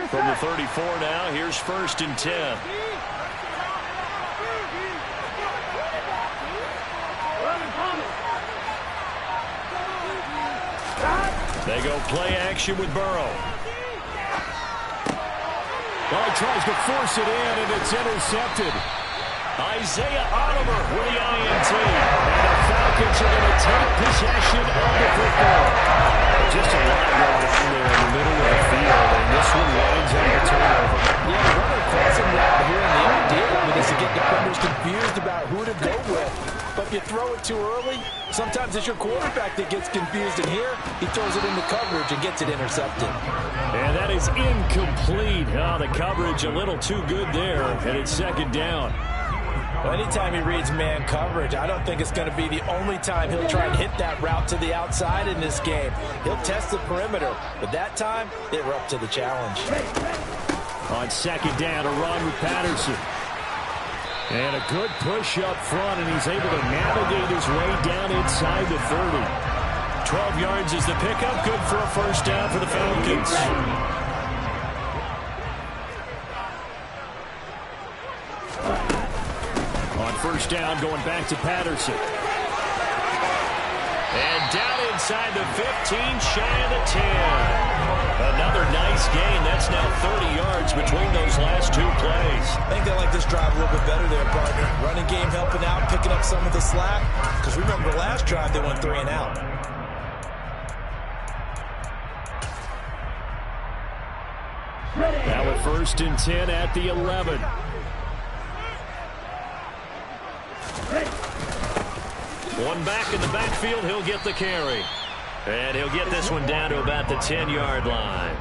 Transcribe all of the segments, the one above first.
From the 34 now, here's 1st and 10. They go play action with Burrow. Well, he tries to force it in, and it's intercepted. Isaiah Oliver with the INT. And the Falcons are going to take possession of the football. Just a lot going on there in the middle of the field, and this one winds up a turnover. Yeah, the runner crossing route here, and the idea is to get defenders confused about who to go with. But if you throw it too early, sometimes it's your quarterback that gets confused, and here he throws it into coverage and gets it intercepted. And that is incomplete. Oh, the coverage a little too good there, and it's 2nd down. Well, anytime he reads man coverage, I don't think it's going to be the only time he'll try and hit that route to the outside in this game. He'll test the perimeter, but that time they were up to the challenge. On 2nd down, a run with Patterson. And a good push up front, and he's able to navigate his way down inside the 30. 12 yards is the pickup. Good for a 1st down for the Falcons. On 1st down, going back to Patterson. And down inside the 15, shy of the 10. Another nice gain. That's now 30 yards between those last 2 plays. I think they like this drive a little bit better there, partner. Running game helping out, picking up some of the slack. Because remember, the last drive they went 3 and out. Now a 1st and 10 at the 11. One back in the backfield, he'll get the carry. And he'll get this one down to about the 10-yard line.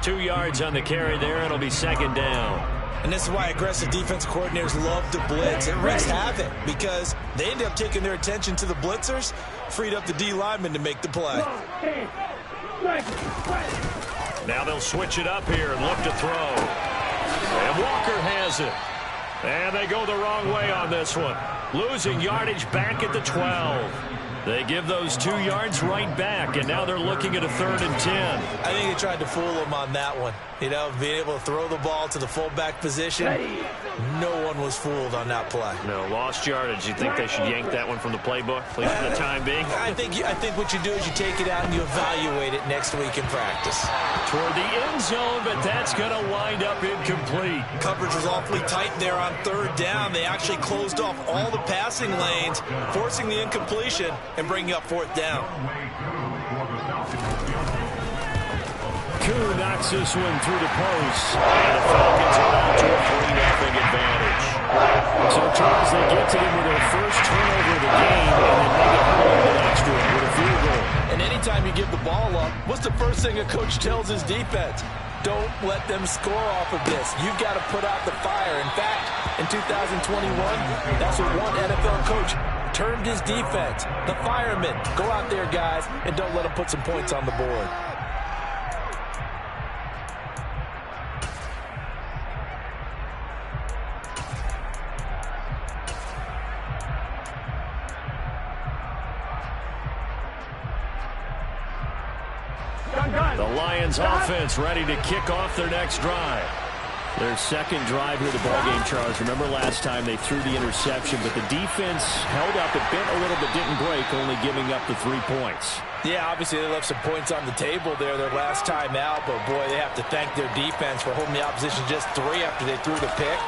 2 yards on the carry there, and it'll be 2nd down. And this is why aggressive defense coordinators love to blitz. It wreaks havoc because they end up taking their attention to the blitzers, freed up the D lineman to make the play. Now they'll switch it up here and look to throw. And Walker has it. And they go the wrong way on this one. Losing yardage back at the 12. They give those 2 yards right back, and now they're looking at a 3rd and 10. I think they tried to fool him on that one. You know, being able to throw the ball to the fullback position. No one was fooled on that play. No, lost yardage. You think they should yank that one from the playbook, at least for the time being? I think what you do is you take it out and you evaluate it next week in practice. Toward the end zone, but that's going to wind up incomplete. Coverage was awfully tight there on 3rd down. They actually closed off all the passing lanes, forcing the incompletion and bringing up 4th down. Koo knocks this one through the post. And the Falcons are out to a 3-0 advantage. So, Charles, they get to them with their first turnover of the game, and then they get home with an extra with a field goal. And anytime you give the ball up, what's the first thing a coach tells his defense? Don't let them score off of this. You've got to put out the fire. In fact, in 2021, that's what one NFL coach termed his defense. The firemen. Go out there, guys, and don't let them put some points on the board. The Lions offense ready to kick off their next drive. Their 2nd drive here of the ballgame, Charles. Remember last time they threw the interception, but the defense held up. It bent a little but didn't break, only giving up the 3 points. Yeah, obviously they left some points on the table there their last time out, but boy, they have to thank their defense for holding the opposition just 3 after they threw the pick.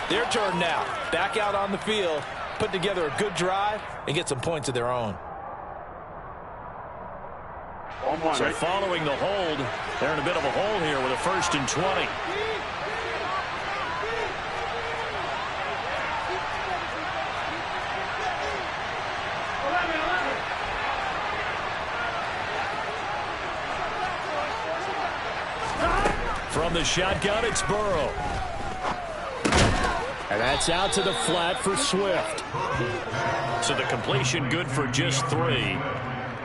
Their turn now. Back out on the field, put together a good drive, and get some points of their own. So following the hold, they're in a bit of a hole here with a 1st and 20. From the shotgun, it's Burrow. And that's out to the flat for Swift. So the completion good for just 3.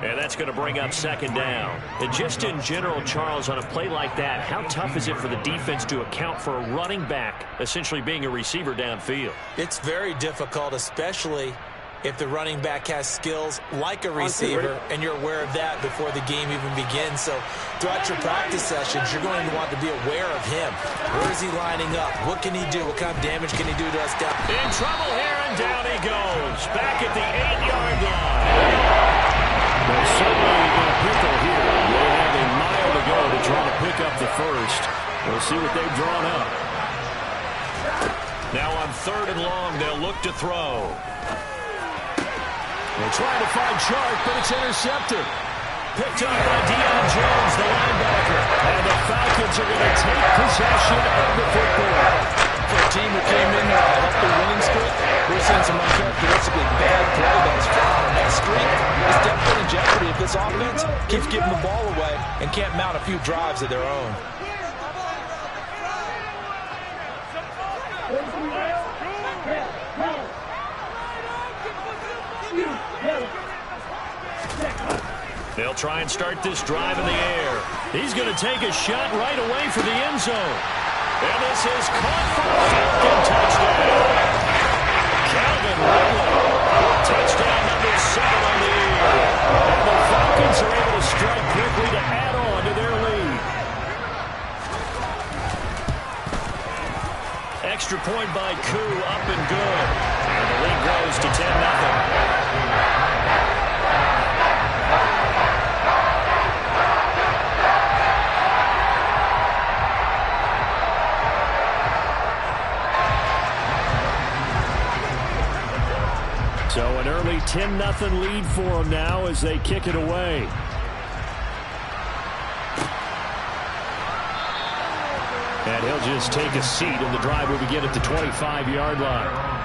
And that's going to bring up 2nd down. And just in general, Charles, on a play like that, how tough is it for the defense to account for a running back essentially being a receiver downfield? It's very difficult, especially if the running back has skills like a receiver, and you're aware of that before the game even begins. So throughout your practice sessions, you're going to want to be aware of him. Where is he lining up? What can he do? What kind of damage can he do to us down? In trouble here, and down he goes. Back at the 8-yard line. They're certainly in a pickle here. They have a mile to go to try to pick up the first. We'll see what they've drawn up. Now on 3rd and long, they'll look to throw. They're trying to find Chark, but it's intercepted. Picked up by Deion Jones, the linebacker. And the Falcons are going to take possession of the football. For a team who came in there to help the winning streak, we're seeing some uncharacteristically bad play that's found. And that streak is definitely in jeopardy if this offense keeps giving the ball away and can't mount a few drives of their own. They'll try and start this drive in the air. He's going to take a shot right away for the end zone. And this is caught for a Falcon touchdown. Calvin Ridley. Touchdown number 7 on the year. And the Falcons are able to strike quickly to add on to their lead. Extra point by Koo, up and good. And the lead grows to 10-0. So an early 10-0 lead for them now as they kick it away. And he'll just take a seat, and the drive will begin at the 25-yard line.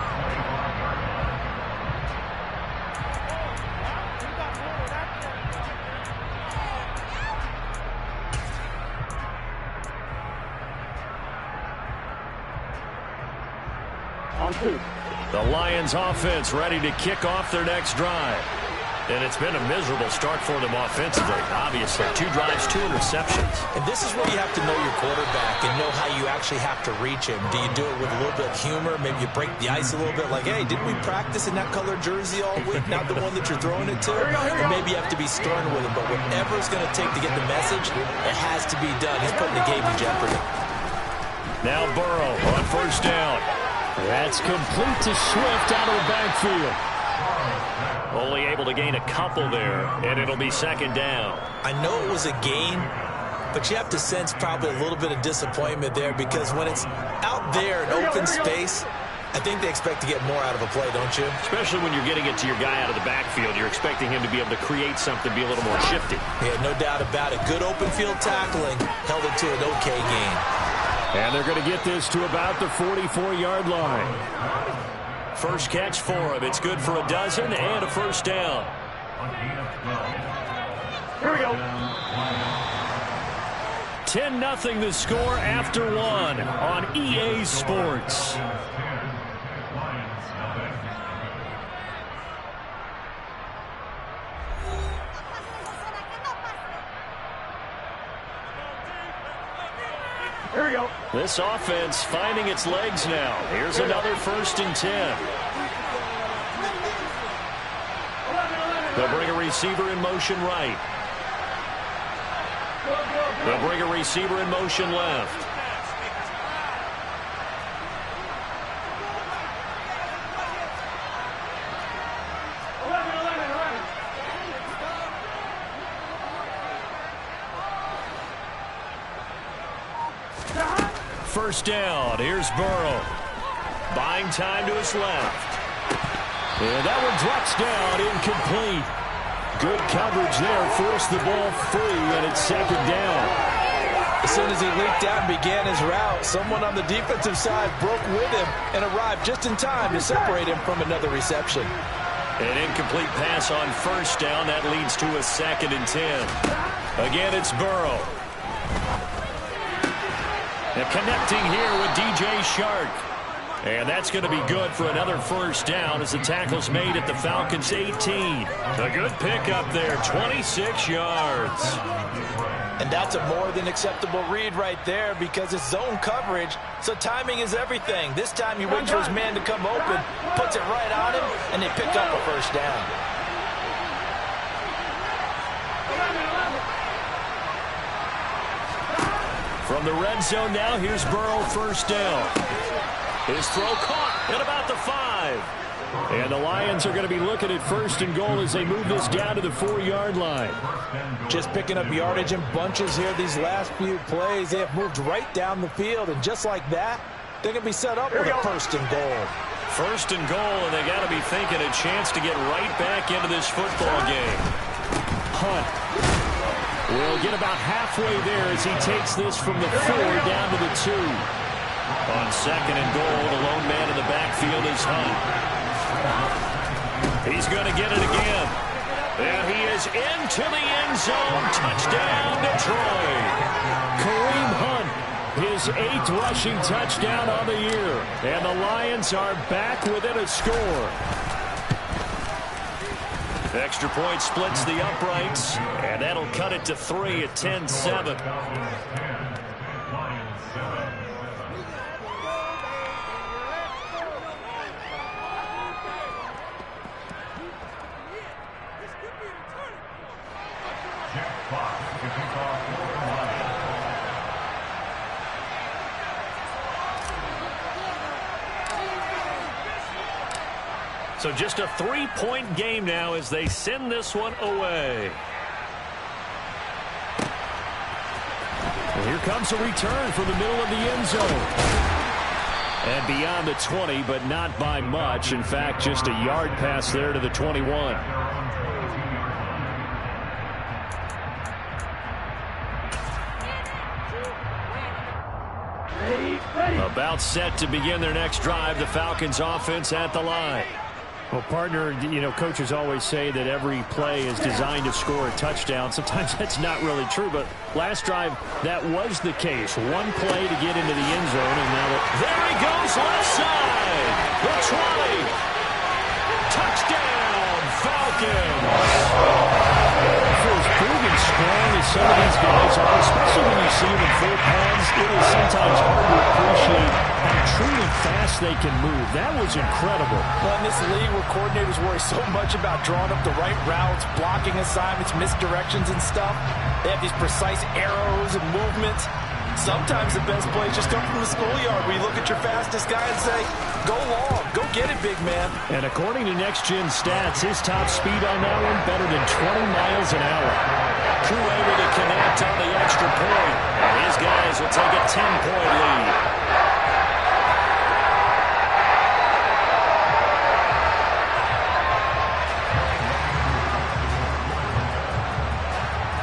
The Lions offense ready to kick off their next drive. And it's been a miserable start for them offensively, obviously. 2 drives, 2 interceptions. And this is where you have to know your quarterback and know how you actually have to reach him. Do you do it with a little bit of humor? Maybe you break the ice a little bit like, hey, didn't we practice in that colored jersey all week? Not the one that you're throwing it to? Or maybe you have to be stern with him. But whatever it's going to take to get the message, it has to be done. He's putting the game in jeopardy. Now Burrow on 1st down. That's complete to Swift out of the backfield. Only able to gain a couple there, and it'll be 2nd down. I know it was a gain, but you have to sense probably a little bit of disappointment there because when it's out there in open space, I think they expect to get more out of a play, don't you? Especially when you're getting it to your guy out of the backfield. You're expecting him to be able to create something, be a little more shifty. Yeah, no doubt about it. Good open field tackling held it to an okay gain. And they're going to get this to about the 44-yard line. First catch for him. It's good for a dozen and a 1st down. Here we go. 10-0 the score after 1 on EA Sports. Here we go. This offense finding its legs now. Here's another 1st and 10. They'll bring a receiver in motion right. They'll bring a receiver in motion left. First down. Here's Burrow. Buying time to his left. And that one drops down, incomplete. Good coverage there. Forced the ball free, and it's 2nd down. As soon as he leaked out and began his route, someone on the defensive side broke with him and arrived just in time to separate him from another reception. An incomplete pass on 1st down. That leads to a 2nd and 10. Again, it's Burrow. And connecting here with DJ Chark. And that's going to be good for another first down as the tackle's made at the Falcons' 18. A good pickup there, 26 yards. And that's a more than acceptable read right there because it's zone coverage, so timing is everything. This time he waits for his man to come open, puts it right on him, and they pick up a first down. From the red zone now, here's Burrow, first down. His throw caught at about the 5. And the Lions are going to be looking at first and goal as they move this down to the 4-yard line. Just picking up yardage in bunches here these last few plays. They have moved right down the field, and just like that, they're going to be set up with a first and goal. First and goal, and they got to be thinking a chance to get right back into this football game. Hunt will get about halfway there as he takes this from the 4 down to the 2. On second and goal, the lone man in the backfield is Hunt. He's going to get it again. And he is into the end zone. Touchdown, Detroit. Kareem Hunt, his 8th rushing touchdown on the year. And the Lions are back within a score. Extra point splits the uprights, and that'll cut it to 3 at 10-7. So just a 3-point game now as they send this one away. Well, here comes a return from the middle of the end zone. And beyond the 20, but not by much. In fact, just a yard pass there to the 21. About set to begin their next drive, the Falcons offense at the line. Well, partner, you know, coaches always say that every play is designed to score a touchdown. Sometimes that's not really true, but last drive, that was the case. One play to get into the end zone, and now there he goes, left side. The 20. Touchdown, Falcons. For as proven strong as some of these guys are, especially when you see them in full pads, it is sometimes hard to appreciate how truly fast they can move. That was incredible. Well, in this league where coordinators worry so much about drawing up the right routes, blocking assignments, misdirections and stuff, they have these precise arrows and movements. Sometimes the best plays just come from the schoolyard where you look at your fastest guy and say, go long, go get it, big man. And according to Next Gen Stats, his top speed on that one better than 20 miles an hour. Crew able to connect on the extra point. And these guys will take a 10-point lead.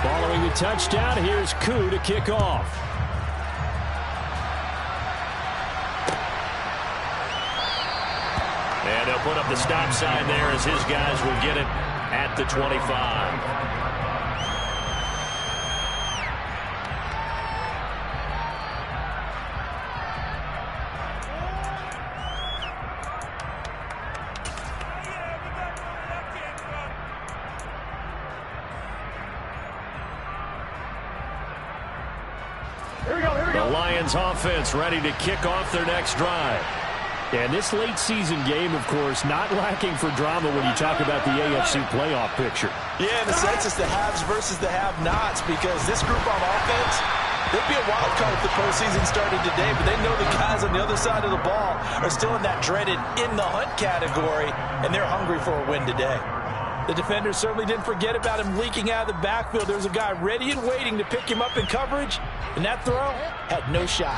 Following the touchdown, here's Koo to kick off. And they'll put up the stop sign there as his guys will get it at the 25. The Lions offense ready to kick off their next drive. And this late season game, of course, not lacking for drama when you talk about the AFC playoff picture. Yeah, in a sense, it's the haves versus the have-nots because this group on offense, they'd be a wild card if the postseason started today, but they know the guys on the other side of the ball are still in that dreaded in-the-hunt category, and they're hungry for a win today. The defenders certainly didn't forget about him leaking out of the backfield. There was a guy ready and waiting to pick him up in coverage, and that throw had no shot.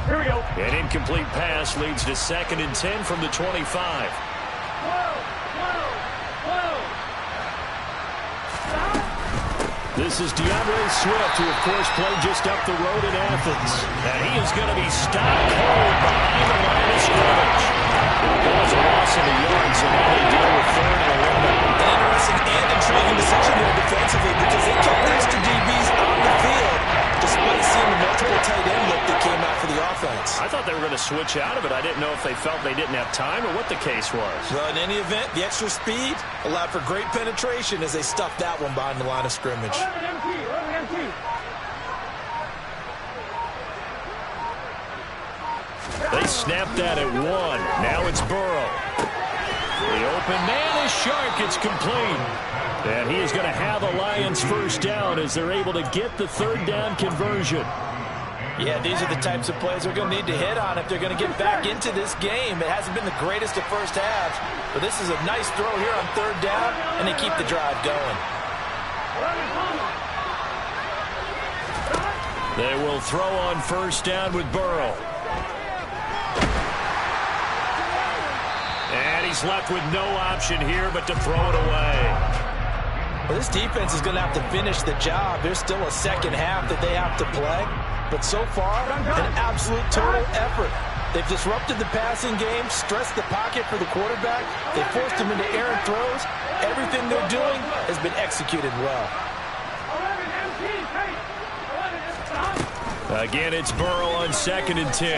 Here we go. An incomplete pass leads to 2nd and 10 from the 25. This is DeAndre Swift, who, of course, played just up the road in Athens. And he is going to be stopped cold behind the line of scrimmage. That was a loss of the yards, and now they deal with 3rd and 11. An interesting and intriguing decision there defensively because they kept extra DBs on the field despite seeing the multiple tight switch out of it. I didn't know if they felt they didn't have time or what the case was. Well, in any event, the extra speed allowed for great penetration as they stuffed that one behind the line of scrimmage. They snapped that at 1. Now it's Burrow. The open man is Shark. It's complete. And he is going to have a Lions first down as they're able to get the third down conversion. Yeah, these are the types of plays they're going to need to hit on if they're going to get back into this game. It hasn't been the greatest of first halves, but this is a nice throw here on third down, and they keep the drive going. They will throw on first down with Burrow. And he's left with no option here but to throw it away. Well, this defense is going to have to finish the job. There's still a second half that they have to play. But so far, an absolute total effort. They've disrupted the passing game, stressed the pocket for the quarterback. They forced him into errant throws. Everything they're doing has been executed well. Again, it's Burrow on 2nd and 10.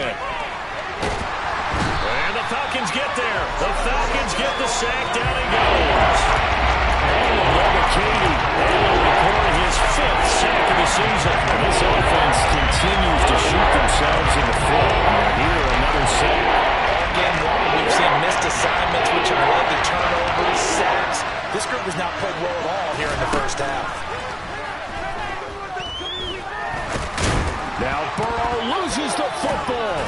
And the Falcons get there. The Falcons get the sack. Down he goes. And Levicating will record his 5th sack of the season. This offense continues to shoot themselves in the foot. Here, another sack. Game 1, we've seen missed assignments, which have led to turnovers, sacks. This group has not played well at all here in the first half. Now Burrow loses the football.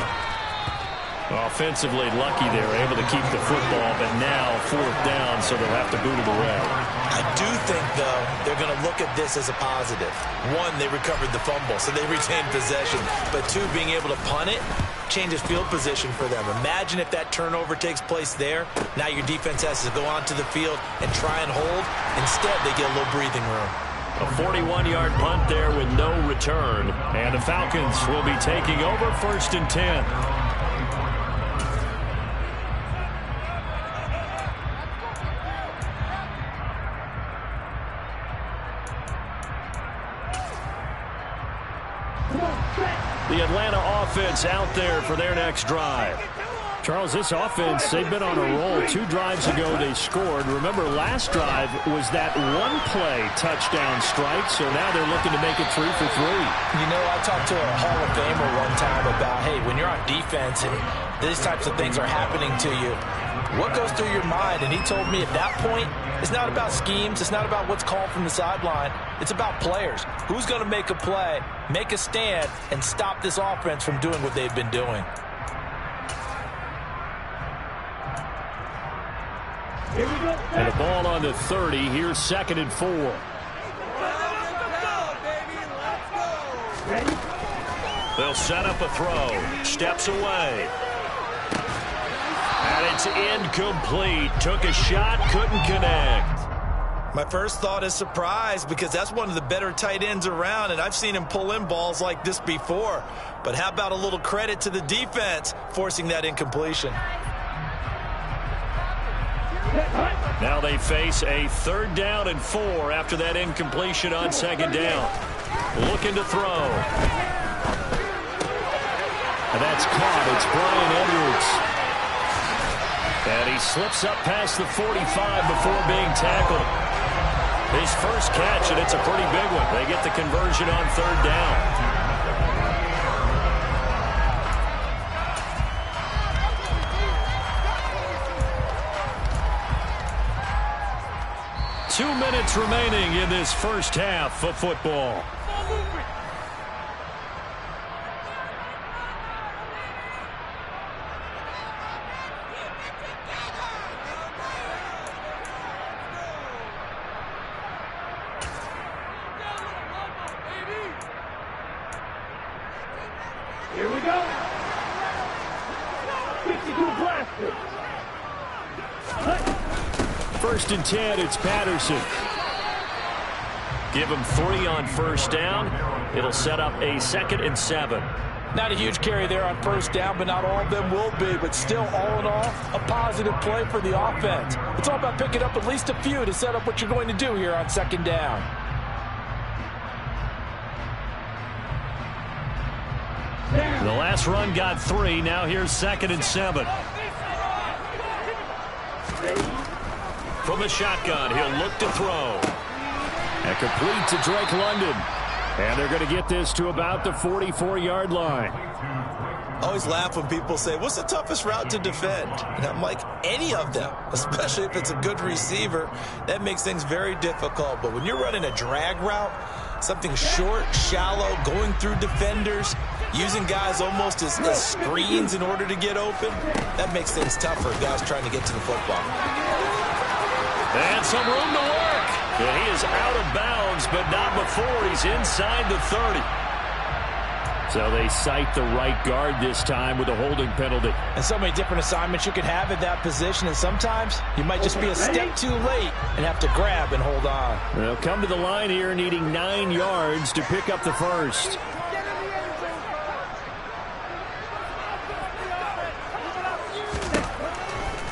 Offensively lucky they were able to keep the football, but now 4th down, so they'll have to boot it away. I do think, though, they're going to look at this as a positive. 1, they recovered the fumble, so they retained possession. But 2, being able to punt it changes field position for them. Imagine if that turnover takes place there. Now your defense has to go onto the field and try and hold. Instead, they get a little breathing room. A 41-yard punt there with no return. And the Falcons will be taking over 1st and 10. The Atlanta offense out there for their next drive. Charles, this offense, they've been on a roll. 2 drives ago they scored. Remember, last drive was that one-play touchdown strike, so now they're looking to make it 3 for 3. You know, I talked to a Hall of Famer one time about, hey, when you're on defense and these types of things are happening to you, what goes through your mind? And he told me at that point, it's not about schemes. It's not about what's called from the sideline. It's about players. Who's going to make a play, make a stand, and stop this offense from doing what they've been doing? And a ball on the 30. Here's 2nd and 4. They'll set up a throw. Steps away. And it's incomplete. Took a shot, couldn't connect. My first thought is surprise because that's one of the better tight ends around, and I've seen him pull in balls like this before. But how about a little credit to the defense forcing that incompletion? Now they face a 3rd down and 4 after that incompletion on 2nd down. Looking to throw. And that's caught. It's Bryan Edwards. And he slips up past the 45 before being tackled. His first catch, and it's a pretty big one. They get the conversion on 3rd down. Two minutes remaining in this first half of football. Here we go. 62 blaster. 1st and 10, it's Patterson. Give him 3 on 1st down. It'll set up a 2nd and 7. Not a huge carry there on 1st down, but not all of them will be. But still, all in all, a positive play for the offense. It's all about picking up at least a few to set up what you're going to do here on 2nd down. The last run got 3. Now here's 2nd and 7. From the shotgun, he'll look to throw. And complete to Drake London. And they're going to get this to about the 44-yard line. I always laugh when people say, what's the toughest route to defend? And I'm like, any of them, especially if it's a good receiver. That makes things very difficult. But when you're running a drag route, something short, shallow, going through defenders, using guys almost as screens in order to get open, that makes things tougher, guys trying to get to the football. And some room to work. And he is out of bounds, but not before he's inside the 30. So they cite the right guard this time with a holding penalty. And so many different assignments you could have at that position, and sometimes you might just be a step too late and have to grab and hold on. They'll come to the line here needing 9 yards to pick up the first.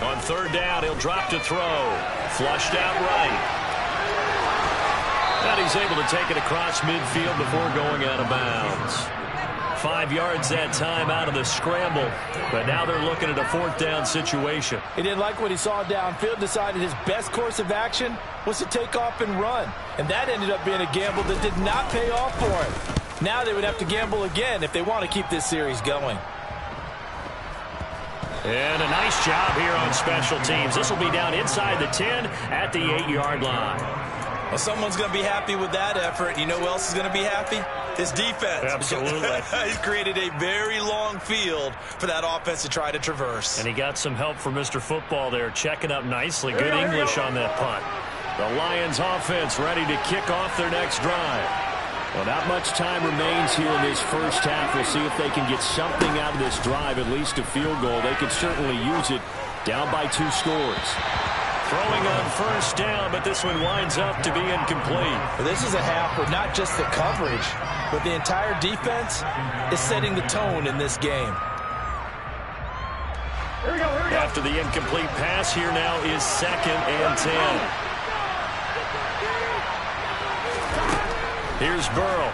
On 3rd down, he'll drop to throw. Flushed out right. And he's able to take it across midfield before going out of bounds. 5 yards that time out of the scramble. But now they're looking at a 4th down situation. He didn't like what he saw downfield, decided his best course of action was to take off and run. And that ended up being a gamble that did not pay off for him. Now they would have to gamble again if they want to keep this series going. And a nice job here on special teams. This will be down inside the 10 at the 8-yard line. Well, someone's going to be happy with that effort. You know who else is going to be happy? His defense. Absolutely. He's created a very long field for that offense to try to traverse. And he got some help from Mr. Football there, checking up nicely. Good English on that punt. The Lions offense ready to kick off their next drive. Well, not much time remains here in this first half. We'll see if they can get something out of this drive, at least a field goal. They could certainly use it down by 2 scores. Throwing on 1st down, but this one winds up to be incomplete. Well, this is a half where not just the coverage, but the entire defense is setting the tone in this game. Here we go. After the incomplete pass, here now is 2nd and 10. Here's Burrow.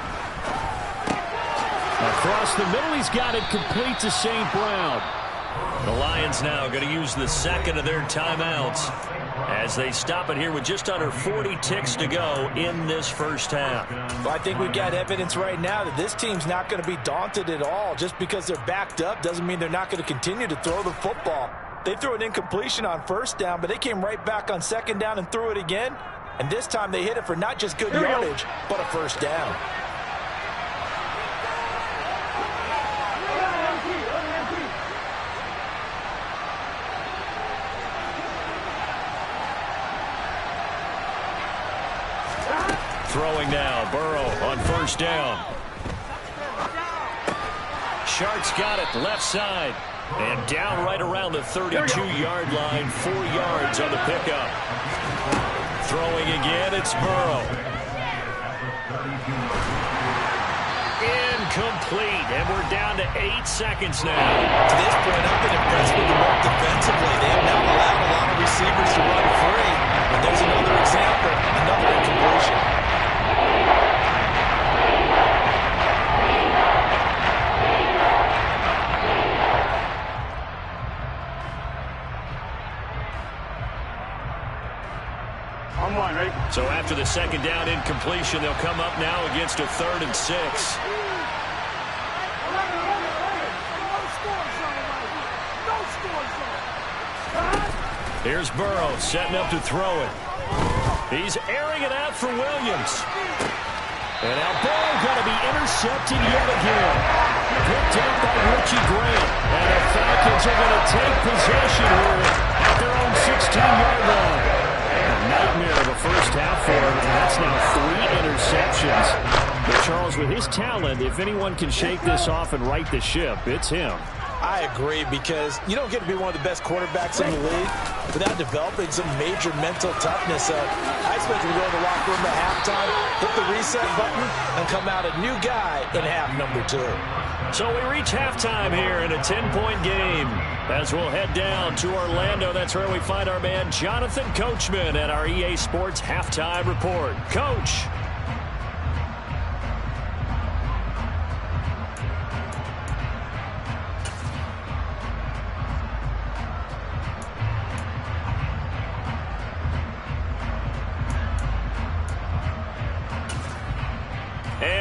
Across the middle, he's got it complete to St. Brown. The Lions now going to use the 2nd of their timeouts as they stop it here with just under 40 ticks to go in this first half. Well, I think we've got evidence right now that this team's not going to be daunted at all. Just because they're backed up doesn't mean they're not going to continue to throw the football. They threw an incompletion on 1st down, but they came right back on 2nd down and threw it again. And this time they hit it for not just good yardage, but a 1st down. Throwing now, Burrow on 1st down. Sharks got it left side. And down right around the 32-yard line, 4 yards on the pickup. Throwing again, it's Burrow. Incomplete, and we're down to 8 seconds now. To this point, I've been impressed with the work defensively. They have now allowed a lot of receivers to run free. And there's another example, another incompletion. So after the 2nd down incompletion, they'll come up now against a 3rd and 6. Here's Burrow setting up to throw it. He's airing it out for Williams. And now Burrow going to be intercepted yet again. Picked up by Richie Grant. And the Falcons are going to take possession here at their own 16-yard line. Nightmare of a first half for him, and that's now 3 interceptions. But Charles, with his talent, if anyone can shake this off and right the ship, it's him. I agree, because you don't get to be one of the best quarterbacks in the league without developing some major mental toughness. I expect him to go in the locker room at halftime, hit the reset button, and come out a new guy in half number 2. So we reach halftime here in a 10-point game. As we'll head down to Orlando, that's where we find our man Jonathan Coachman at our EA Sports Halftime Report. Coach.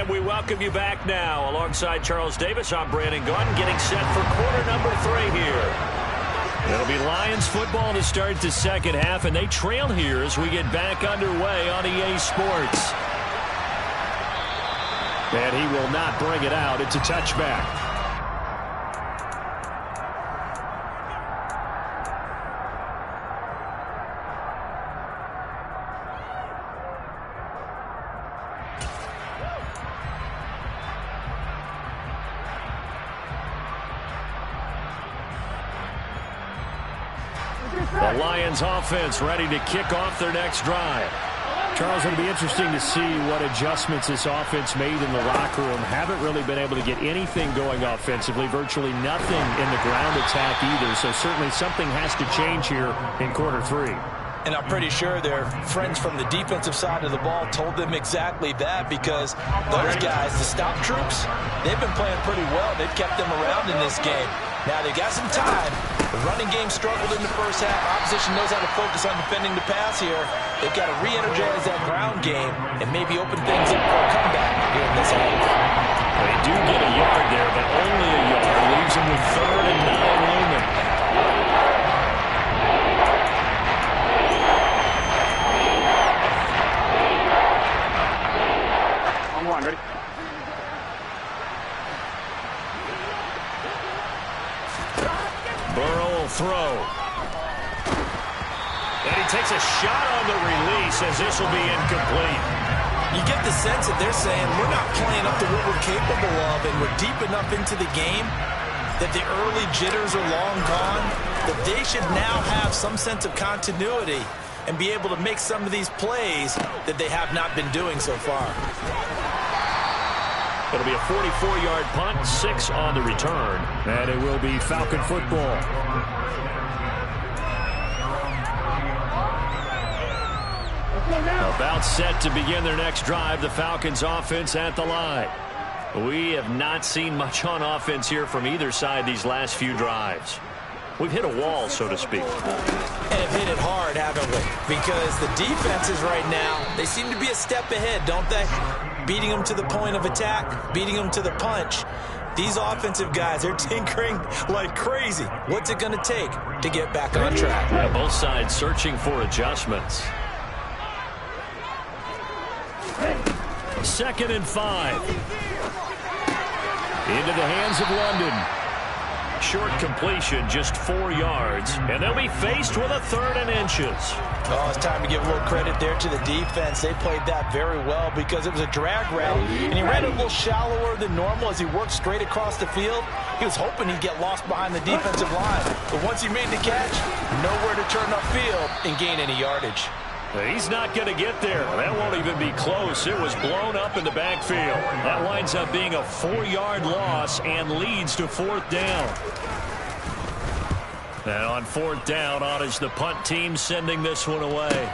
And we welcome you back now. Alongside Charles Davis, I'm Brandon Gaudin, getting set for quarter number 3 here. It'll be Lions football to start the second half, and they trail here as we get back underway on EA Sports. And he will not bring it out. It's a touchback. The Lions offense ready to kick off their next drive. Charles, it'll be interesting to see what adjustments this offense made in the locker room. Haven't really been able to get anything going offensively, virtually nothing in the ground attack either. So certainly something has to change here in quarter 3. And I'm pretty sure their friends from the defensive side of the ball told them exactly that, because those guys, the stop troops, they've been playing pretty well. They've kept them around in this game. Now, they got some time. The running game struggled in the first half. Opposition knows how to focus on defending the pass here. They've got to re-energize that ground game and maybe open things up for a comeback here in this half. They do get a yard there, but only a yard. Leaves them with 3rd and 9 looming. Ready? Burrow will throw. And he takes a shot on the release as this will be incomplete. You get the sense that they're saying we're not playing up to what we're capable of, and we're deep enough into the game that the early jitters are long gone, that they should now have some sense of continuity and be able to make some of these plays that they have not been doing so far. It'll be a 44-yard punt, 6 on the return. And it will be Falcon football. About set to begin their next drive, the Falcons offense at the line. We have not seen much on offense here from either side these last few drives. We've hit a wall, so to speak. And have hit it hard, haven't we? Because the defenses right now, they seem to be a step ahead, don't they? Beating them to the point of attack, beating them to the punch. These offensive guys, they're tinkering like crazy. What's it going to take to get back on track? Yeah, both sides searching for adjustments. 2nd and 5. Into the hands of London. Short completion, just 4 yards. And they'll be faced with a 3rd and inches. Oh, it's time to give a little credit there to the defense. They played that very well because it was a drag route, and he ran it a little shallower than normal as he worked straight across the field. He was hoping he'd get lost behind the defensive line. But once he made the catch, nowhere to turn upfield and gain any yardage. He's not going to get there. That won't even be close. It was blown up in the backfield. That winds up being a 4-yard loss and leads to 4th down. And on 4th down, on is the punt team sending this one away.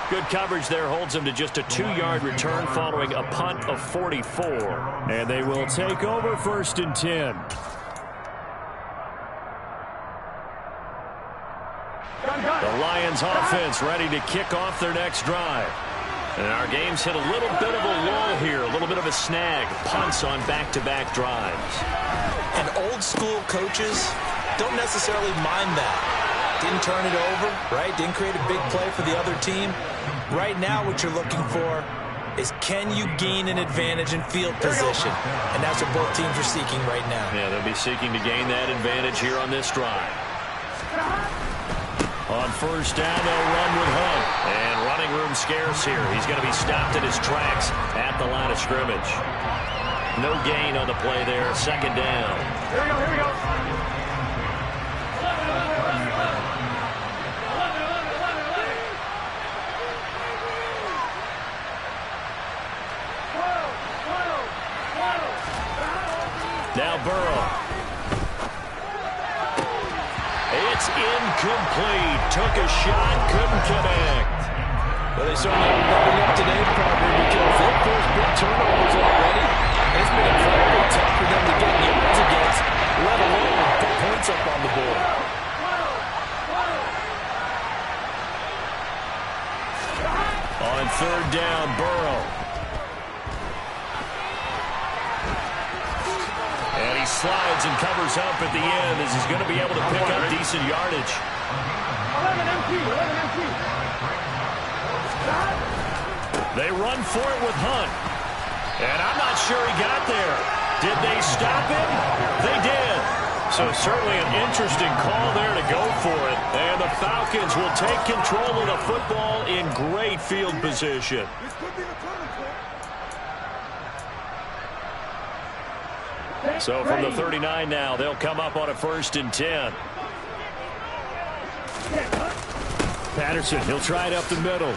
Good coverage there holds them to just a 2-yard return following a punt of 44. And they will take over 1st and 10. The Lions offense ready to kick off their next drive. And our game's hit a little bit of a lull here, a little bit of a snag. Punts on back-to-back drives. And old-school coaches don't necessarily mind that. Didn't turn it over, right? Didn't create a big play for the other team. Right now what you're looking for is, can you gain an advantage in field position? And that's what both teams are seeking right now. Yeah, they'll be seeking to gain that advantage here on this drive. On 1st down, they'll run with Hunt. And running room scarce here. He's going to be stopped at his tracks at the line of scrimmage. No gain on the play there. 2nd down. Here we go, here we go. Now Burrow. It's incomplete. Took a shot, couldn't connect. Well, they certainly are bubbling up today, probably, because they've forced big turnovers already. It's been incredibly tough for them to get yards against, let alone put points up on the board. On 3rd down, Burrow. slides and covers up at the end as he's going to be able to pick up decent yardage. 11 MT, 11 MT. They run for it with Hunt. And I'm not sure he got there. Did they stop him? They did. So certainly an interesting call there to go for it. And the Falcons will take control of the football in great field position. So from the 39 now, they'll come up on a 1st and 10. Patterson, he'll try it up the middle.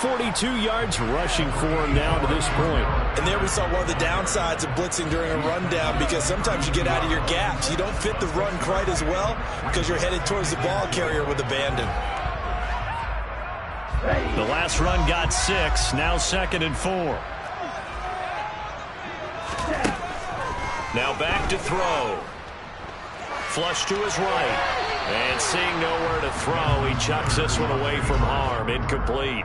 42 yards rushing for him now to this point. And there we saw one of the downsides of blitzing during a rundown, because sometimes you get out of your gaps. You don't fit the run quite as well because you're headed towards the ball carrier with abandon. The last run got 6. Now 2nd and 4. Now back to throw. Flush to his right. And seeing nowhere to throw, he chucks this one away from harm. Incomplete.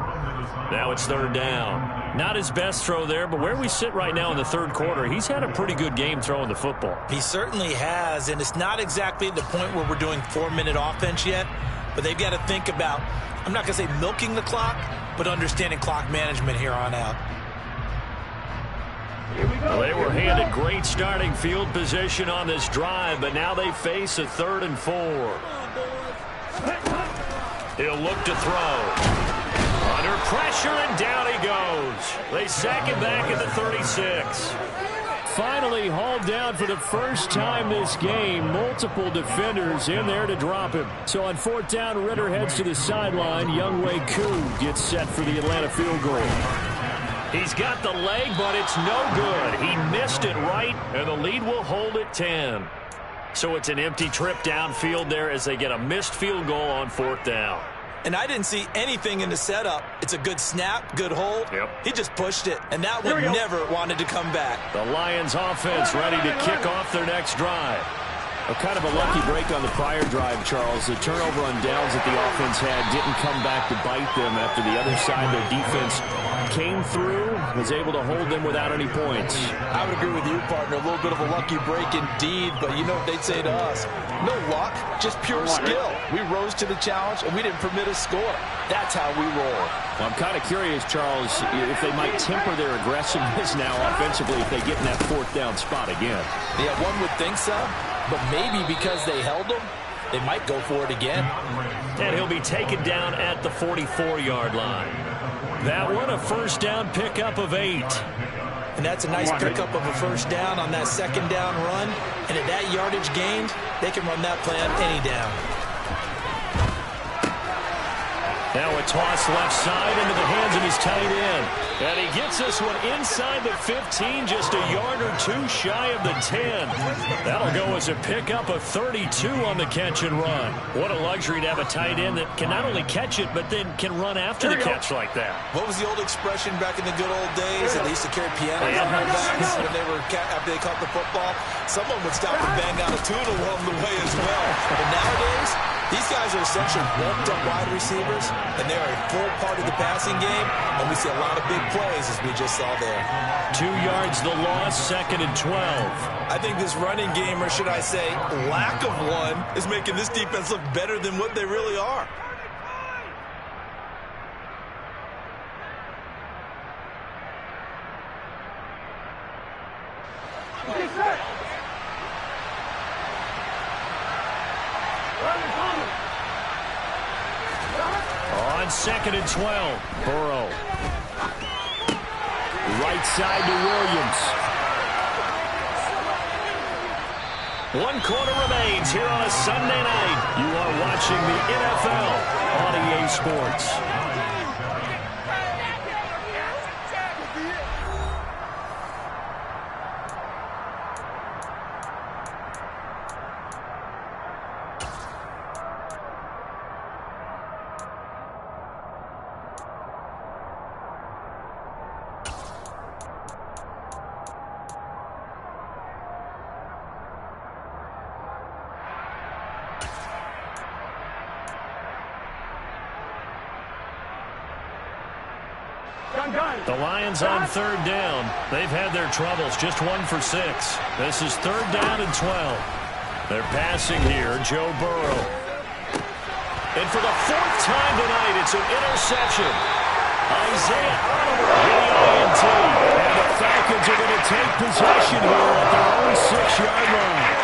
Now it's 3rd down. Not his best throw there, but where we sit right now in the 3rd quarter, he's had a pretty good game throwing the football. He certainly has, and it's not exactly at the point where we're doing 4-minute offense yet, but they've got to think about, I'm not going to say milking the clock, but understanding clock management here on out. Well, they were handed great starting field position on this drive, but now they face a 3rd and 4. He'll look to throw. Under pressure, and down he goes. They sack him back at the 36. Finally hauled down for the first time this game. Multiple defenders in there to drop him. So on 4th down, Ritter heads to the sideline. Younghoe Koo gets set for the Atlanta field goal. He's got the leg, but it's no good. He missed it right, and the lead will hold at 10. So it's an empty trip downfield there as they get a missed field goal on 4th down. And I didn't see anything in the setup. It's a good snap, good hold. Yep. He just pushed it, and that one never wanted to come back. The Lions offense ready to kick off their next drive. A kind of a lucky break on the prior drive, Charles. The turnover on downs that the offense had didn't come back to bite them after the other side. Their defense came through, was able to hold them without any points. I would agree with you, partner. A little bit of a lucky break indeed, but you know what they'd say to us? No luck, just pure skill. We rose to the challenge, and we didn't permit a score. That's how we roll. Well, I'm kind of curious, Charles, if they might temper their aggressiveness now offensively if they get in that 4th down spot again. Yeah, one would think so. But maybe because they held him, they might go for it again. And he'll be taken down at the 44-yard line. That one, a 1st down pickup of 8. And that's a nice pickup of a 1st down on that 2nd down run. And at that yardage gained, they can run that play on any down. Now a toss left side into the hands of his tight end. And he gets this one inside the 15, just a yard or 2 shy of the 10. That'll go as a pickup of 32 on the catch and run. What a luxury to have a tight end that can not only catch it, but then can run after the catch like that. What was the old expression back in the good old days that they used to carry pianos on their backs when they were after they caught the football? Someone would stop and bang out a tune along the way as well. But nowadays, these guys are essentially bulked-up wide receivers, and they're a full part of the passing game, and we see a lot of big plays as we just saw there. 2 yards the loss, 2nd and 12. I think this running game, or should I say lack of one, is making this defense look better than what they really are. On 2nd and 12, Burrow. Right side to Williams. 1 quarter remains here on a Sunday night. You are watching the NFL on EA Sports. The Lions on third down. They've had their troubles, just 1 for 6. This is third down and 12. They're passing here, Joe Burrow. And for the 4th time tonight, it's an interception. Isaiah Oliver with the INT. And the Falcons are going to take possession here at their own 6-yard line.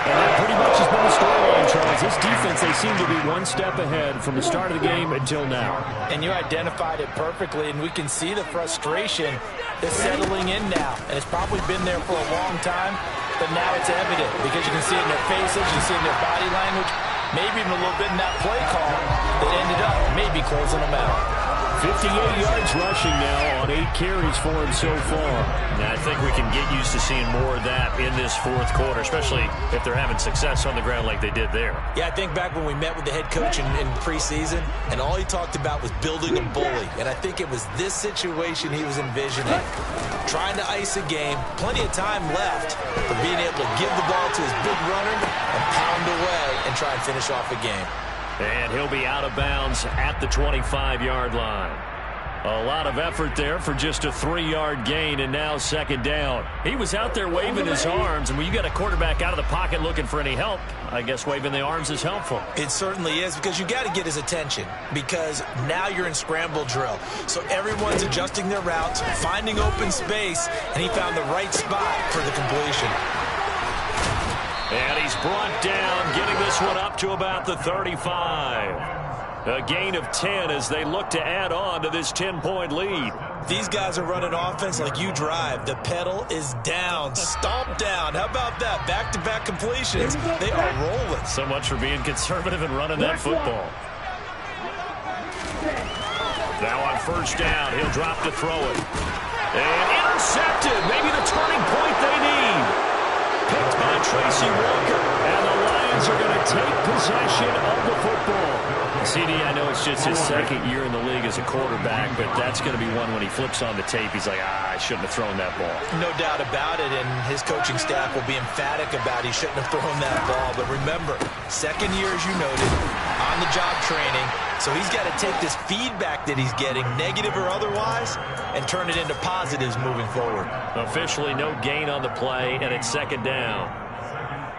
And that pretty much has been the storyline, Charles. This defense, they seem to be one step ahead from the start of the game until now. And you identified it perfectly, and we can see the frustration that's settling in now. And it's probably been there for a long time, but now it's evident because you can see it in their faces, you see it in their body language, maybe even a little bit in that play call that ended up maybe closing them out. 58 yards rushing now on 8 carries for him so far. And I think we can get used to seeing more of that in this 4th quarter, especially if they're having success on the ground like they did there. Yeah, I think back when we met with the head coach in preseason, and all he talked about was building a bully. And I think it was this situation he was envisioning. Trying to ice a game, plenty of time left, but being able to give the ball to his big runner and pound away and try and finish off a game. And he'll be out of bounds at the 25-yard line. A lot of effort there for just a 3-yard gain, and now 2nd down. He was out there waving his arms, and when you got a quarterback out of the pocket looking for any help, I guess waving the arms is helpful. It certainly is, because you got to get his attention, because now you're in scramble drill. So everyone's adjusting their routes, finding open space, and he found the right spot for the completion. And he's brought down, getting this one up to about the 35. A gain of 10 as they look to add on to this 10-point lead. These guys are running offense like you drive. The pedal is down, stomp down. How about that? Back-to-back completions. They are rolling. So much for being conservative and running that football. Now on 1st down, he'll drop to throw it. And intercepted. Maybe the turning point they need. Picked by Tracy Walker. And the Lions are going to take possession of the football. CD, I know it's just his 2nd year in the league as a quarterback, but that's going to be one when he flips on the tape. He's like, I shouldn't have thrown that ball. No doubt about it, and his coaching staff will be emphatic about he shouldn't have thrown that ball. But remember, 2nd year, as you noted, on-the-job training. So he's got to take this feedback that he's getting, negative or otherwise, and turn it into positives moving forward. Officially no gain on the play, and it's 2nd down.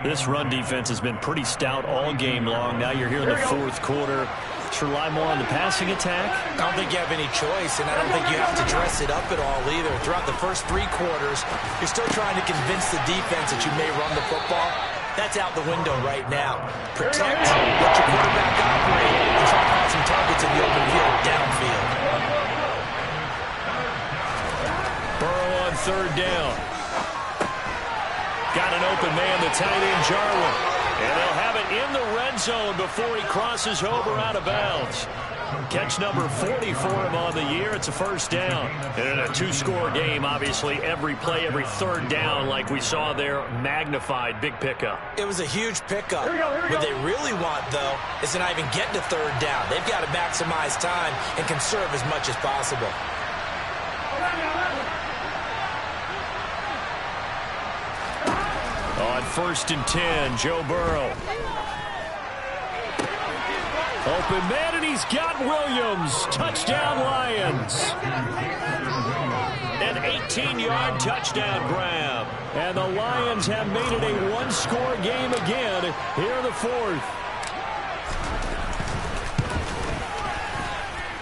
This run defense has been pretty stout all game long. Now you're here in the 4th quarter. Should rely more on the passing attack? I don't think you have any choice, and I don't think you have to dress it up at all either. Throughout the first 3 quarters, you're still trying to convince the defense that you may run the football. That's out the window right now. Protect, let your quarterback operate, and try to find some targets in the open field downfield. Burrow on 3rd down. Got an open man, the tight end, Jarwin. And they'll have it in the red zone before he crosses over out of bounds. Catch number 40 for him on the year. It's a 1st down. And in a 2-score game, obviously, every play, every 3rd down, like we saw there, magnified. Big pickup. It was a huge pickup. What they really want, though, is to not even get to 3rd down. They've got to maximize time and conserve as much as possible. On 1st and 10, Joe Burrow. Open man, and he's got Williams. Touchdown, Lions. An 18-yard touchdown grab. And the Lions have made it a 1-score game again here in the 4th.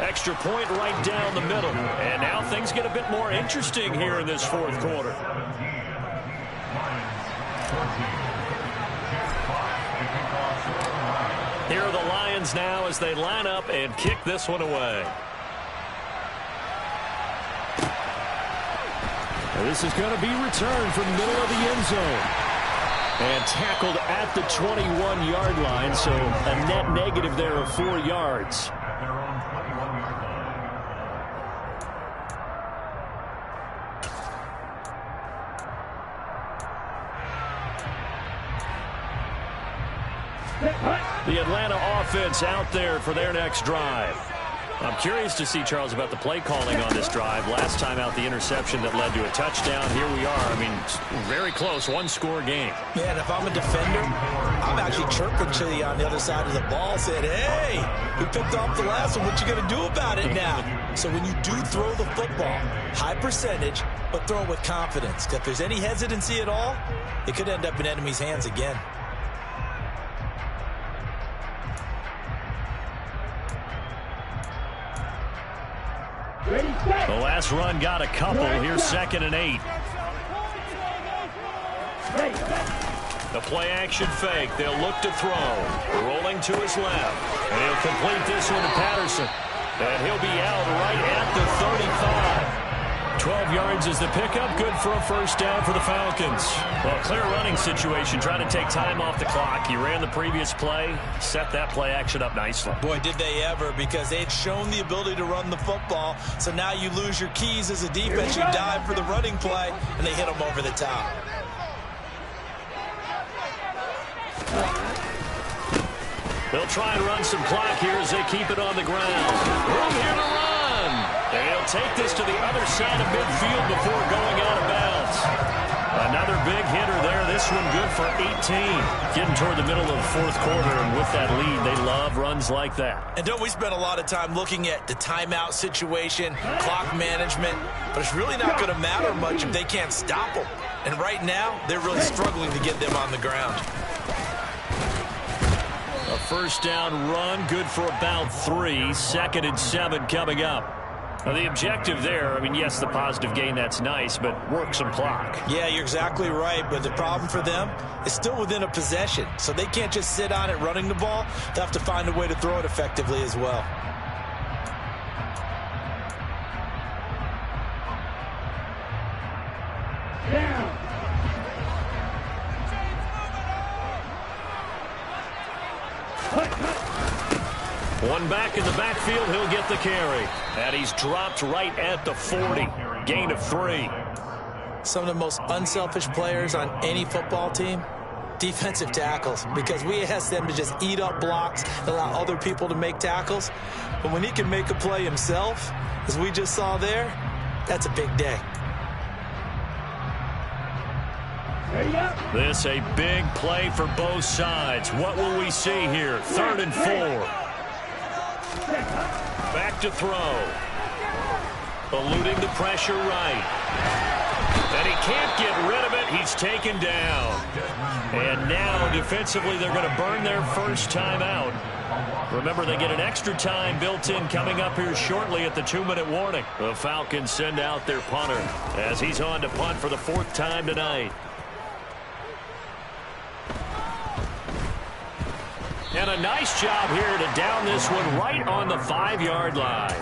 Extra point right down the middle. And now things get a bit more interesting here in this 4th quarter. Here are the Lions now as they line up and kick this one away. And this is going to be returned from the middle of the end zone. And tackled at the 21-yard line, so a net negative there of 4 yards. The Atlanta offense out there for their next drive. I'm curious to see, Charles, about the play calling on this drive. Last time out, the interception that led to a touchdown. Here we are. I mean, very close, one-score game. Yeah, and if I'm a defender, I'm actually chirping to you on the other side of the ball, saying, hey, we picked off the last one. What you going to do about it now? So when you do throw the football, high percentage, but throw it with confidence. Because if there's any hesitancy at all, it could end up in enemy's hands again. The last run got a couple. Here's 2nd and 8. The play-action fake. They'll look to throw. Rolling to his left. And he'll complete this one to Patterson. And he'll be out right at the 35. 12 yards is the pickup. Good for a first down for the Falcons. Well, clear running situation. Trying to take time off the clock. He ran the previous play. Set that play action up nicely. Boy, did they ever, because they'd shown the ability to run the football. So now you lose your keys as a defense. You dive for the running play, and they hit them over the top. They'll try and run some clock here as they keep it on the ground. Room here to run. They'll take this to the other side of midfield before going out of bounds. Another big hitter there. This one good for 18. Getting toward the middle of the fourth quarter, and with that lead, they love runs like that. And don't we spend a lot of time looking at the timeout situation, clock management, but it's really not going to matter much if they can't stop them. And right now, they're really struggling to get them on the ground. A first down run, good for about 3. 2nd and 7 coming up. Now the objective there, I mean, yes, the positive gain, that's nice, but work some clock. Yeah, you're exactly right, but the problem for them is still within a possession, so they can't just sit on it running the ball. They have to find a way to throw it effectively as well. One back in the backfield, he'll get the carry. And he's dropped right at the 40. Gain of 3. Some of the most unselfish players on any football team, defensive tackles, because we ask them to just eat up blocks, allow other people to make tackles. But when he can make a play himself, as we just saw there, that's a big day. This a big play for both sides. What will we see here? 3rd and 4. Back to throw. Eluding the pressure right. And he can't get rid of it. He's taken down. And now defensively they're going to burn their first time out. Remember, they get an extra time built in coming up here shortly at the 2-minute warning. The Falcons send out their punter as he's on to punt for the 4th time tonight. And a nice job here to down this one right on the 5-yard line.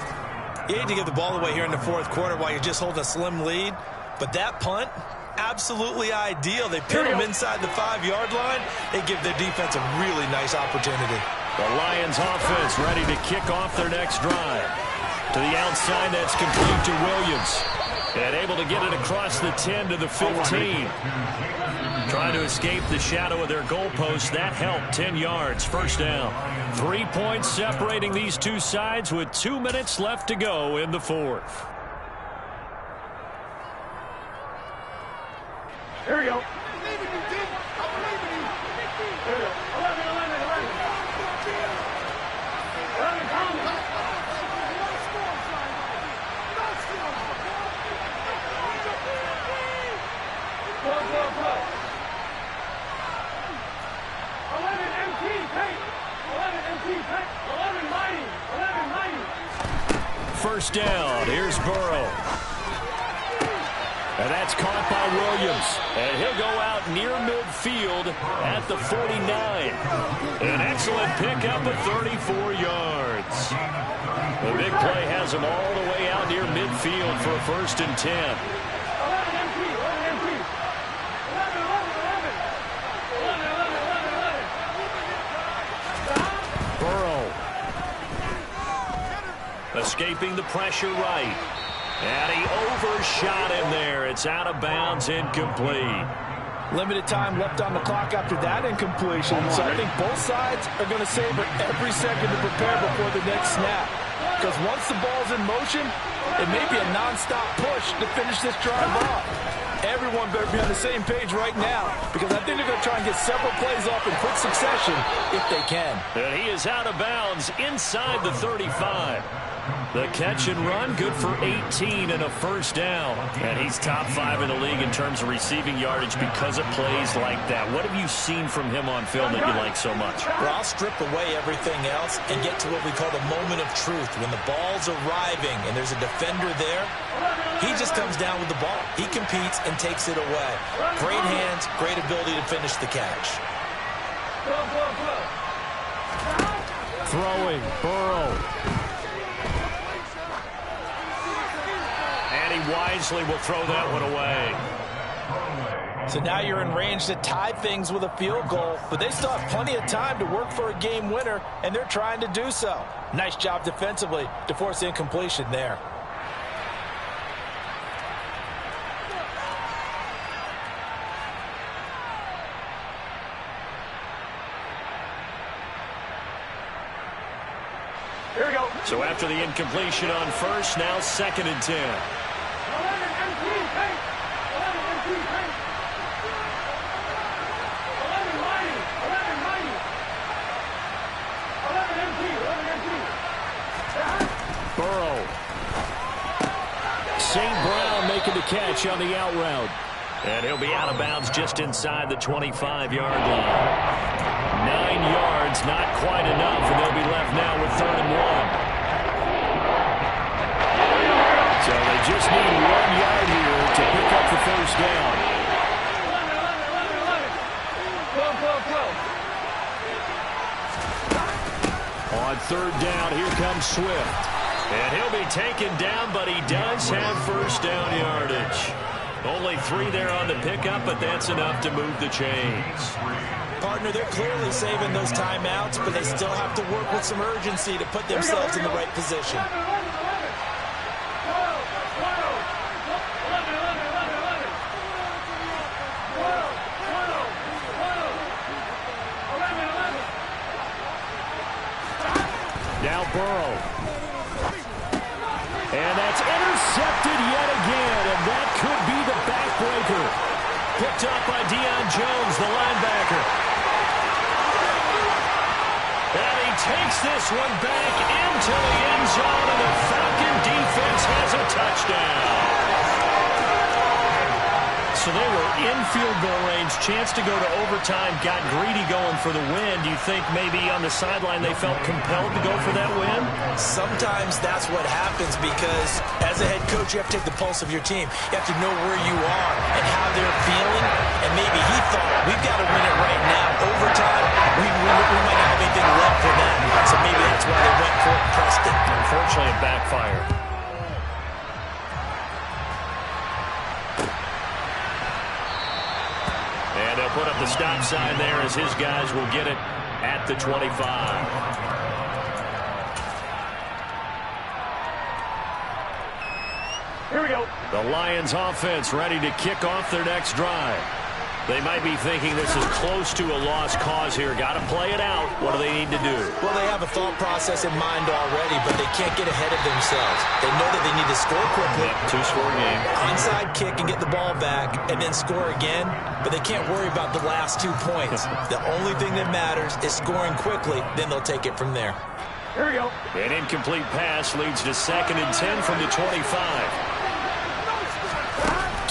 You hate to give the ball away here in the fourth quarter while you're just holding a slim lead, but that punt, absolutely ideal. They pin them inside the 5-yard line. They give their defense a really nice opportunity. The Lions offense ready to kick off their next drive. To the outside, that's complete to Williams. And able to get it across the 10 to the 15. Trying to escape the shadow of their goalpost. That helped. 10 yards. First down. 3 points separating these two sides with 2 minutes left to go in the fourth. Here we go. First down. Here's Burrow. And that's caught by Williams. And he'll go out near midfield at the 49. An excellent pickup of 34 yards. The big play has him all the way out near midfield for a 1st and 10. Escaping the pressure right. And he overshot him there. It's out of bounds, incomplete. Limited time left on the clock after that incompletion. So I think both sides are going to savor every second to prepare before the next snap. because once the ball's in motion, it may be a nonstop push to finish this drive off. Everyone better be on the same page right now, because I think they're going to try and get several plays off in quick succession if they can. And he is out of bounds inside the 35. The catch and run, good for 18 and a first down. And he's top 5 in the league in terms of receiving yardage because of plays like that. What have you seen from him on film that you like so much? Well, I'll strip away everything else and get to what we call the moment of truth. When the ball's arriving and there's a defender there, he just comes down with the ball. He competes and takes it away. Great hands, great ability to finish the catch. Throwing, Burrow. And he wisely will throw that one away. So now you're in range to tie things with a field goal, but they still have plenty of time to work for a game winner, and they're trying to do so. Nice job defensively to force the incompletion there. Here we go. So after the incompletion on first, now 2nd and 10. 11 MT, hey. 11 MT, hey. 11 mighty. 11 mighty. 11 MT, 11 MT. Burrow. St. Brown making the catch on the out route. And he'll be out of bounds just inside the 25-yard line. 9 yards, not quite enough, and they'll be left now with 3rd and 1. So they just need 1 yard here to pick up the first down. 12. On 3rd down, here comes Swift. And he'll be taken down, but he does have first down yardage. Only 3 there on the pickup, but that's enough to move the chains. Partner, they're clearly saving those timeouts, but they still have to work with some urgency to put themselves in the right position. Now Burrow. And that's intercepted yet again, and that could be the backbreaker. Picked up by Deion Jones, the linebacker. And he takes this one back into the end zone, and the Falcon defense has a touchdown. So they were in field goal range, chance to go to overtime, got greedy going for the win. Do you think maybe on the sideline they felt compelled to go for that win? Sometimes that's what happens, because as a head coach, you have to take the pulse of your team. You have to know where you are and how they're feeling. And maybe he thought, we've got to win it right now. Overtime, we might not have anything left for them. So maybe that's why they went for it and pressed it. Unfortunately, it backfired. And they'll put up the stop sign there as his guys will get it at the 25. Here we go. The Lions offense ready to kick off their next drive. They might be thinking this is close to a lost cause here. Got to play it out. What do they need to do? Well, they have a thought process in mind already, but they can't get ahead of themselves. They know that they need to score quickly. Yep, 2-score game. Onside kick and get the ball back and then score again, but they can't worry about the last 2 points. The only thing that matters is scoring quickly, then they'll take it from there. Here we go. An incomplete pass leads to 2nd and 10 from the 25.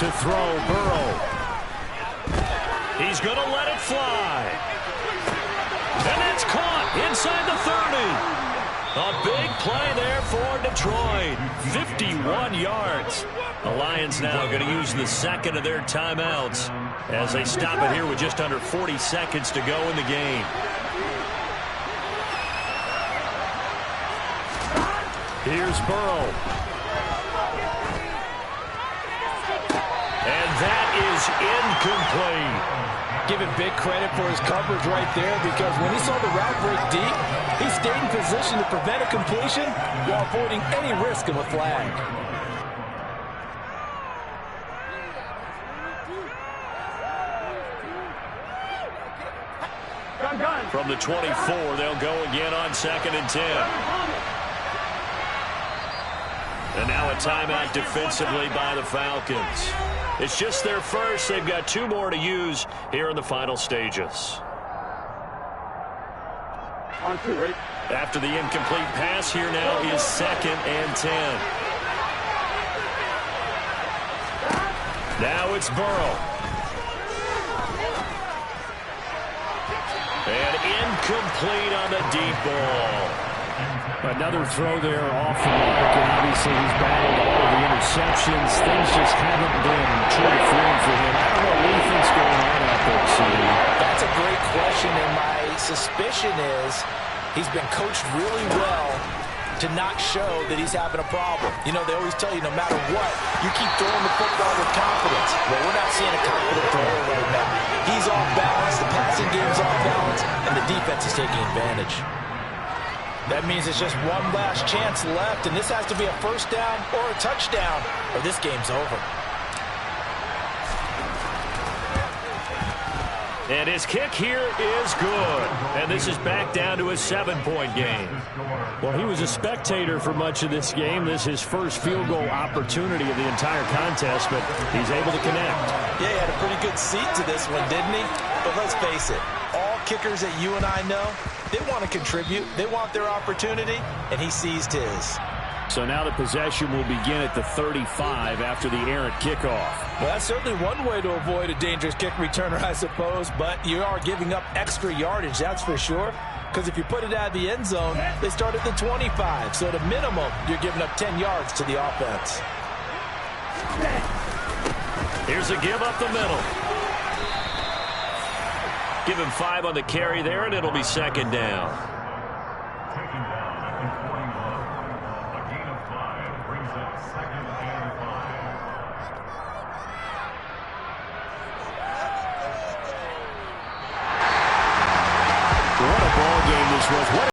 To throw, Burrow. He's going to let it fly. And that's caught inside the 30. A big play there for Detroit. 51 yards. The Lions now going to use the 2nd of their timeouts as they stop it here with just under 40 seconds to go in the game. Here's Burrow. And that is incomplete. Give him big credit for his coverage right there, because when he saw the route break deep, he stayed in position to prevent a completion while avoiding any risk of a flag. From the 24, they'll go again on 2nd and 10. And now a timeout defensively by the Falcons. It's just their first. They've got 2 more to use here in the final stages. On 2, ready? After the incomplete pass, here now is 2nd and 10. Now it's Burrow. And incomplete on the deep ball. Another throw there off the mark, and obviously he's battled all of the interceptions. Things just haven't been truly flowing for him. I don't know what he thinks going on out there, CD. That's a great question, and my suspicion is he's been coached really well to not show that he's having a problem. You know, they always tell you no matter what, you keep throwing the football with confidence. Well, we're not seeing a confident thrower right now. He's off balance, the passing game's off balance, and the defense is taking advantage. That means it's just one last chance left, and this has to be a first down or a touchdown, or this game's over. And his kick here is good. And this is back down to a 7-point game. Well, he was a spectator for much of this game. This is his first field goal opportunity of the entire contest, but he's able to connect. Yeah, he had a pretty good seat to this one, didn't he? But let's face it, all kickers that you and I know, they want to contribute. They want their opportunity, and he seized his. So now the possession will begin at the 35 after the errant kickoff. Well, that's certainly one way to avoid a dangerous kick returner, I suppose, but you are giving up extra yardage, that's for sure. Because if you put it out of the end zone, they start at the 25. So at a minimum, you're giving up 10 yards to the offense. Here's a give up the middle. Give him 5 on the carry there, and it'll be 2nd down.